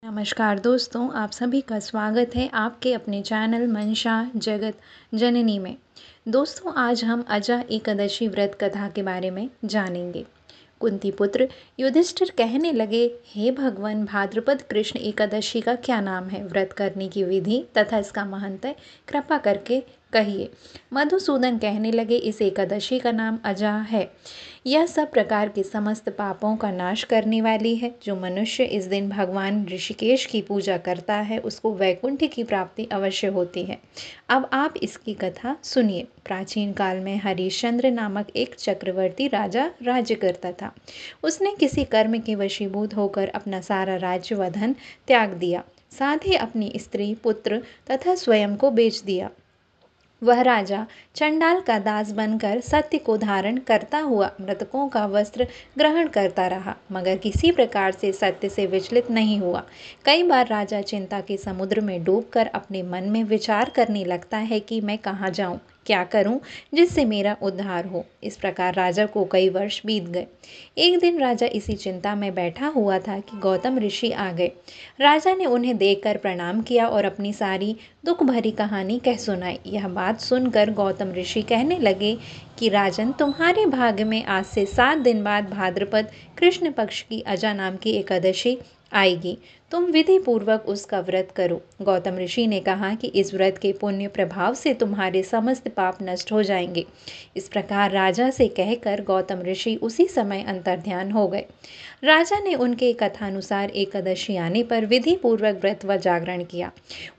नमस्कार दोस्तों, आप सभी का स्वागत है आपके अपने चैनल मनसा जगत जननी में। दोस्तों, आज हम अजा एकादशी व्रत कथा के बारे में जानेंगे। कुंती पुत्र युधिष्ठिर कहने लगे, हे भगवान, भाद्रपद कृष्ण एकादशी का क्या नाम है? व्रत करने की विधि तथा इसका महत्व कृपा करके कहिए। मधुसूदन कहने लगे, इस एकादशी का नाम अजा है। यह सब प्रकार के समस्त पापों का नाश करने वाली है। जो मनुष्य इस दिन भगवान ऋषिकेश की पूजा करता है उसको वैकुंठ की प्राप्ति अवश्य होती है। अब आप इसकी कथा सुनिए। प्राचीन काल में हरिश्चंद्र नामक एक चक्रवर्ती राजा राज्य करता था। उसने किसी कर्म के वशीभूत होकर अपना सारा राज्य व धन त्याग दिया, साथ ही अपनी स्त्री, पुत्र तथा स्वयं को बेच दिया। वह राजा चंडाल का दास बनकर सत्य को धारण करता हुआ मृतकों का वस्त्र ग्रहण करता रहा, मगर किसी प्रकार से सत्य से विचलित नहीं हुआ। कई बार राजा चिंता के समुद्र में डूबकर अपने मन में विचार करने लगता है कि मैं कहाँ जाऊँ, क्या करूं जिससे मेरा उद्धार हो। इस प्रकार राजा को कई वर्ष बीत गए। एक दिन राजा इसी चिंता में बैठा हुआ था कि गौतम ऋषि आ गए। राजा ने उन्हें देखकर प्रणाम किया और अपनी सारी दुख भरी कहानी कह सुनाई। यह बात सुनकर गौतम ऋषि कहने लगे कि राजन, तुम्हारे भाग्य में आज से 7 दिन बाद भाद्रपद कृष्ण पक्ष की अजा नाम की एकादशी आएगी। तुम विधि पूर्वक उसका व्रत करो। गौतम ऋषि ने कहा कि इस व्रत के पुण्य प्रभाव से तुम्हारे समस्त पाप नष्ट हो जाएंगे। इस प्रकार राजा से कहकर गौतम ऋषि उसी समय अंतर्ध्यान हो गए। राजा ने उनके कथानुसार एकादशी आने पर विधि पूर्वक व्रत व जागरण किया।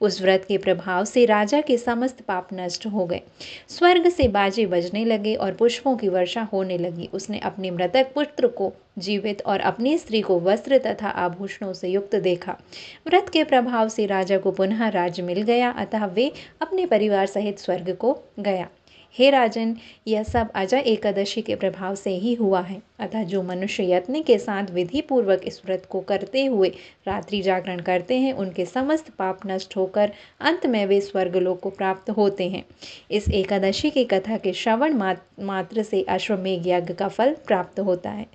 उस व्रत के प्रभाव से राजा के समस्त पाप नष्ट हो गए। स्वर्ग से बाजे बजने लगे और पुष्पों की वर्षा होने लगी। उसने अपने मृतक पुत्र को जीवित और अपनी स्त्री को वस्त्र तथा आभूषणों से युक्त देखा। व्रत के प्रभाव से राजा को पुनः राज्य मिल गया, अतः वे अपने परिवार सहित स्वर्ग को गया। हे राजन, यह सब अजा एकादशी के प्रभाव से ही हुआ है। अतः जो मनुष्य यत्न के साथ विधि पूर्वक इस व्रत को करते हुए रात्रि जागरण करते हैं, उनके समस्त पाप नष्ट होकर अंत में वे स्वर्गलोक को प्राप्त होते हैं। इस एकादशी की कथा के श्रवण मात्र से अश्वमेघ यज्ञ का फल प्राप्त होता है।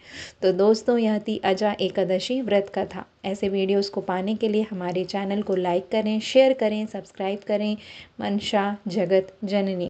तो दोस्तों, यह थी अजा एकादशी व्रत कथा। ऐसे वीडियोस को पाने के लिए हमारे चैनल को लाइक करें, शेयर करें, सब्सक्राइब करें। मनसा जगत जननी।